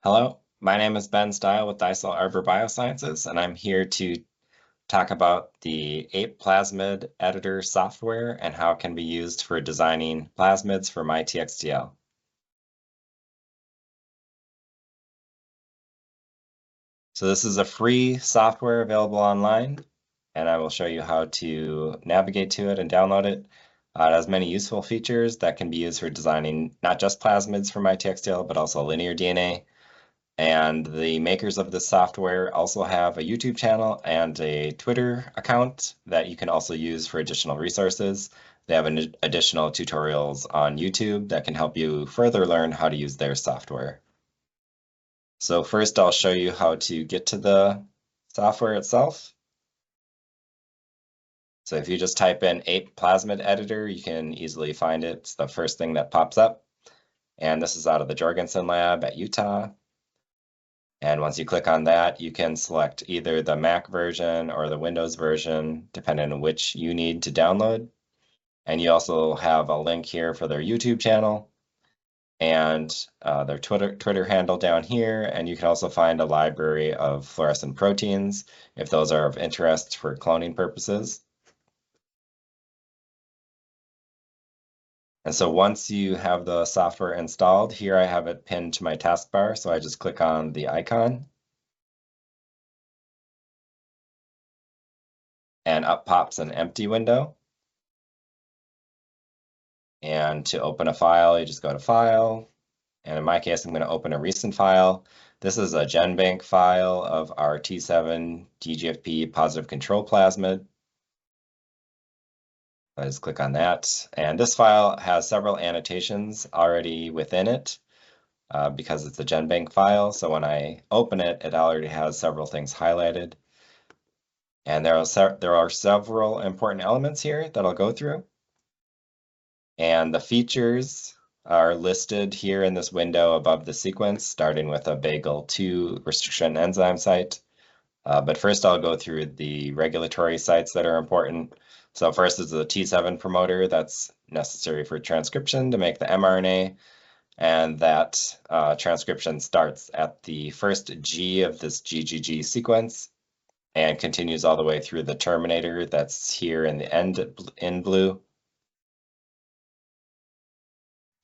Hello, my name is Ben Stile with Dysel Arbor Biosciences, and I'm here to talk about the APE Plasmid Editor software and how it can be used for designing plasmids for myTXTL. So this is a free software available online, and I will show you how to navigate to it and download it. It has many useful features that can be used for designing not just plasmids for myTXTL, but also linear DNA. And the makers of this software also have a YouTube channel and a Twitter account that you can also use for additional resources. They have additional tutorials on YouTube that can help you further learn how to use their software. So first I'll show you how to get to the software itself. So if you just type in APE Plasmid Editor, you can easily find it. It's the first thing that pops up. And this is out of the Jorgensen lab at Utah. And once you click on that, you can select either the Mac version or the Windows version, depending on which you need to download. And you also have a link here for their YouTube channel and their Twitter handle down here. And you can also find a library of fluorescent proteins if those are of interest for cloning purposes. And so once you have the software installed, here I have it pinned to my taskbar. So I just click on the icon. And up pops an empty window. And to open a file, you just go to File. And in my case, I'm going to open a recent file. This is a GenBank file of our T7 DGFP positive control plasmid. I just click on that. And this file has several annotations already within it because it's a GenBank file. So when I open it, it already has several things highlighted. And there are several important elements here that I'll go through. And the features are listed here in this window above the sequence, starting with a Bagel2 restriction enzyme site. But first I'll go through the regulatory sites that are important. So first is the T7 promoter that's necessary for transcription to make the mRNA. And that transcription starts at the first G of this GGG sequence and continues all the way through the terminator that's here in the end in blue.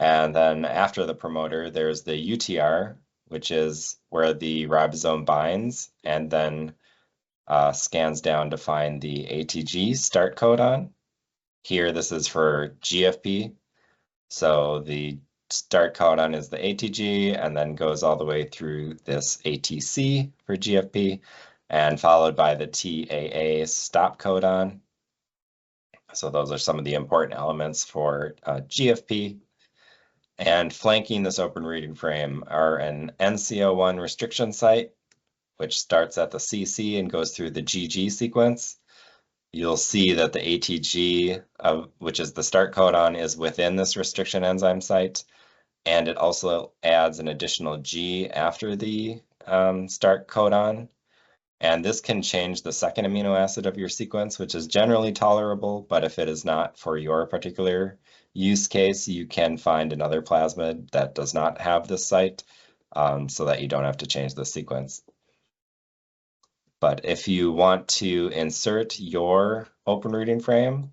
And then after the promoter, there's the UTR, which is where the ribosome binds and then scans down to find the ATG start codon. Here, this is for GFP. So the start codon is the ATG and then goes all the way through this ATC for GFP and followed by the TAA stop codon. So those are some of the important elements for GFP. And flanking this open reading frame are an NCO1 restriction site, which starts at the CC and goes through the GG sequence. You'll see that the ATG, which is the start codon, is within this restriction enzyme site. And it also adds an additional G after the start codon. And this can change the second amino acid of your sequence, which is generally tolerable, but if it is not for your particular use case, you can find another plasmid that does not have this site so that you don't have to change the sequence. But if you want to insert your open reading frame,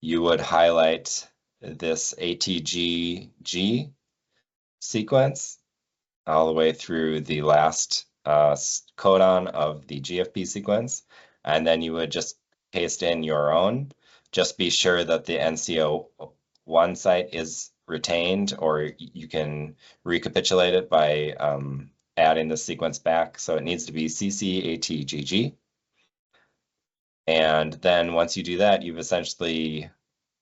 you would highlight this ATGG sequence all the way through the last codon of the GFP sequence, and then you would just paste in your own. Just be sure that the NCO1 site is retained, or you can recapitulate it by adding the sequence back. So it needs to be CCATGG. And then once you do that, you've essentially,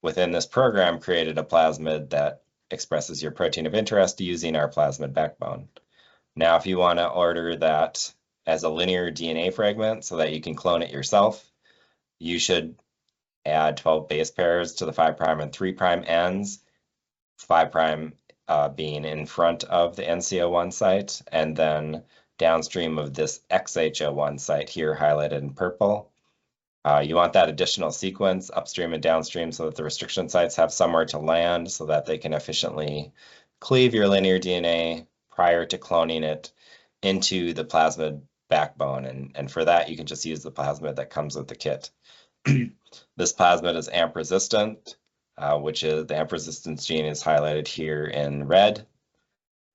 within this program, created a plasmid that expresses your protein of interest using our plasmid backbone. Now, if you want to order that as a linear DNA fragment so that you can clone it yourself, you should add 12 base pairs to the 5' and 3' ends, 5' being in front of the NCO1 site, and then downstream of this XHO1 site here highlighted in purple. You want that additional sequence upstream and downstream so that the restriction sites have somewhere to land so that they can efficiently cleave your linear DNA prior to cloning it into the plasmid backbone. And for that, you can just use the plasmid that comes with the kit. This plasmid is AMP resistant, which is the AMP resistance gene is highlighted here in red.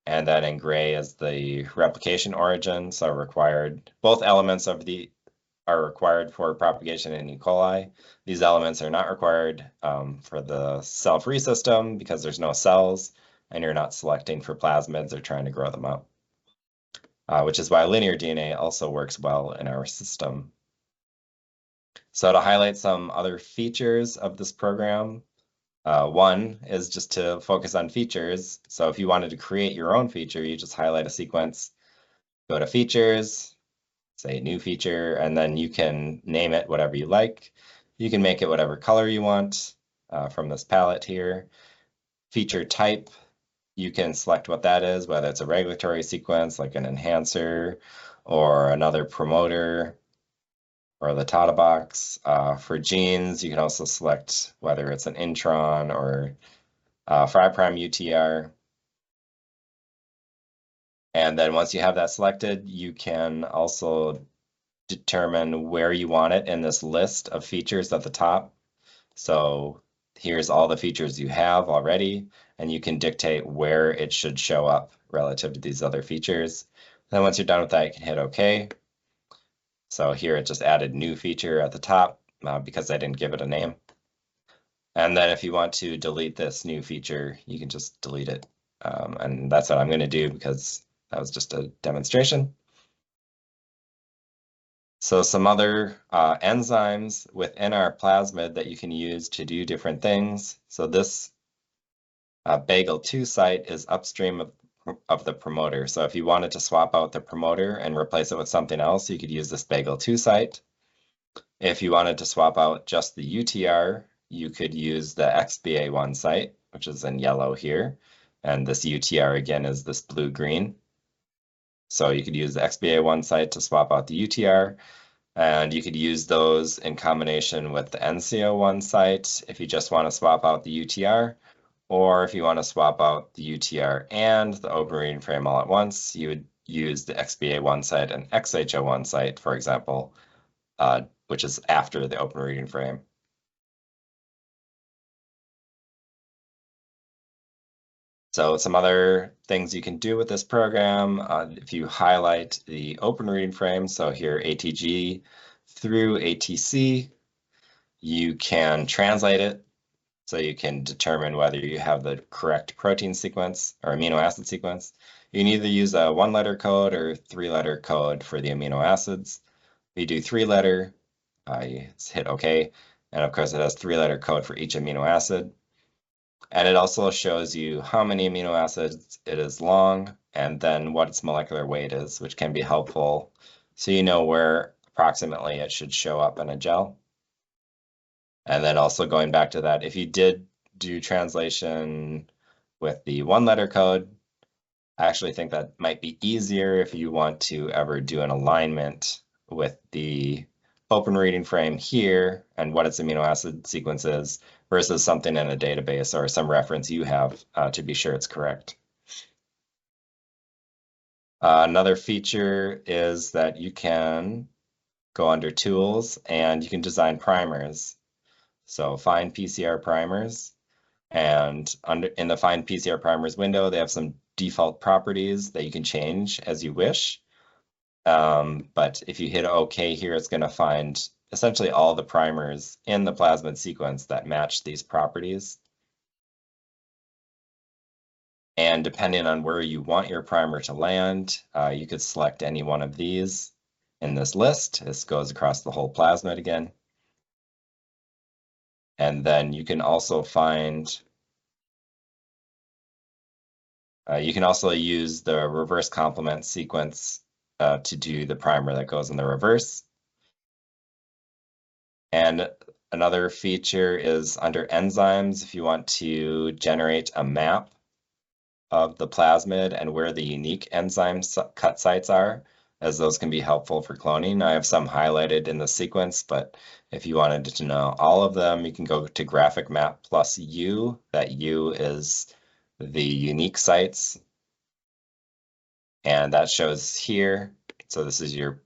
And then in gray is the replication origin. So required, both elements of the are required for propagation in E. coli. These elements are not required for the cell-free system because there's no cells and you're not selecting for plasmids or trying to grow them up, which is why linear DNA also works well in our system. So to highlight some other features of this program, one is just to focus on features. So if you wanted to create your own feature, you just highlight a sequence, go to features, say new feature, and then you can name it whatever you like. You can make it whatever color you want from this palette here. Feature type, you can select what that is, whether it's a regulatory sequence like an enhancer or another promoter or the Tata box. For genes, you can also select whether it's an intron or 5' UTR. And then once you have that selected, you can also determine where you want it in this list of features at the top. So here's all the features you have already, and you can dictate where it should show up relative to these other features. Then once you're done with that, you can hit OK. So here it just added new feature at the top because I didn't give it a name. And then if you want to delete this new feature, you can just delete it. And that's what I'm going to do because that was just a demonstration. So some other enzymes within our plasmid that you can use to do different things. So this bagel 2 site is upstream of the promoter. So if you wanted to swap out the promoter and replace it with something else, you could use this bagel 2 site. If you wanted to swap out just the UTR, you could use the XBA1 site, which is in yellow here. And this UTR again is this blue-green. So you could use the XBA1 site to swap out the UTR. And you could use those in combination with the NCO1 site if you just want to swap out the UTR, or if you want to swap out the UTR and the open reading frame all at once, you would use the XBA1 site and XHO1 site, for example, which is after the open reading frame. So some other things you can do with this program, if you highlight the open reading frame, so here ATG through ATC, you can translate it. So you can determine whether you have the correct protein sequence or amino acid sequence. You can either use a 1-letter code or 3-letter code for the amino acids. If you do 3-letter, you hit OK. And of course, it has 3-letter code for each amino acid. And it also shows you how many amino acids it is long and then what its molecular weight is, which can be helpful so you know where approximately it should show up in a gel. And then also going back to that, if you did do translation with the 1-letter code, I actually think that might be easier if you want to ever do an alignment with the open reading frame here and what its amino acid sequence is versus something in a database or some reference you have to be sure it's correct. Another feature is that you can go under Tools and you can design primers. So find PCR primers, and in the find PCR primers window, they have some default properties that you can change as you wish. But if you hit OK here, it's going to find essentially all the primers in the plasmid sequence that match these properties. And depending on where you want your primer to land, you could select any one of these in this list. This goes across the whole plasmid again. And then you can also find, you can also use the reverse complement sequence to do the primer that goes in the reverse. And another feature is under enzymes, if you want to generate a map of the plasmid and where the unique enzyme cut sites are, as those can be helpful for cloning. I have some highlighted in the sequence, but if you wanted to know all of them, you can go to graphic map plus U. That U is the unique sites. And that shows here. So this is your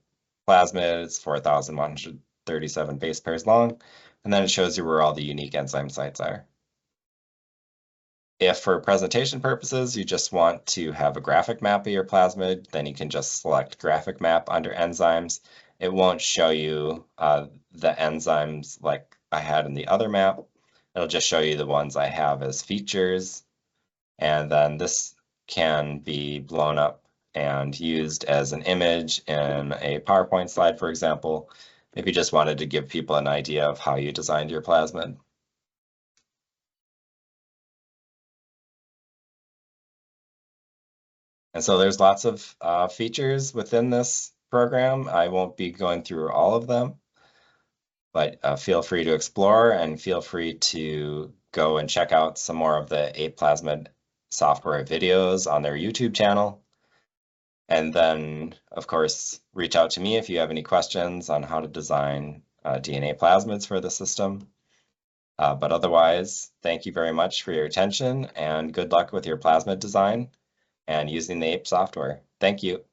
plasmid. It's 4,137 base pairs long. And then it shows you where all the unique enzyme sites are. If for presentation purposes, you just want to have a graphic map of your plasmid, then you can just select graphic map under enzymes. It won't show you the enzymes like I had in the other map. It'll just show you the ones I have as features. And then this can be blown up and used as an image in a PowerPoint slide, for example, if you just wanted to give people an idea of how you designed your plasmid. And so there's lots of features within this program. I won't be going through all of them, but feel free to explore and feel free to go and check out some more of the APE Plasmid software videos on their YouTube channel. And then, of course, reach out to me if you have any questions on how to design DNA plasmids for the system. But otherwise, thank you very much for your attention and good luck with your plasmid design and using the APE software. Thank you.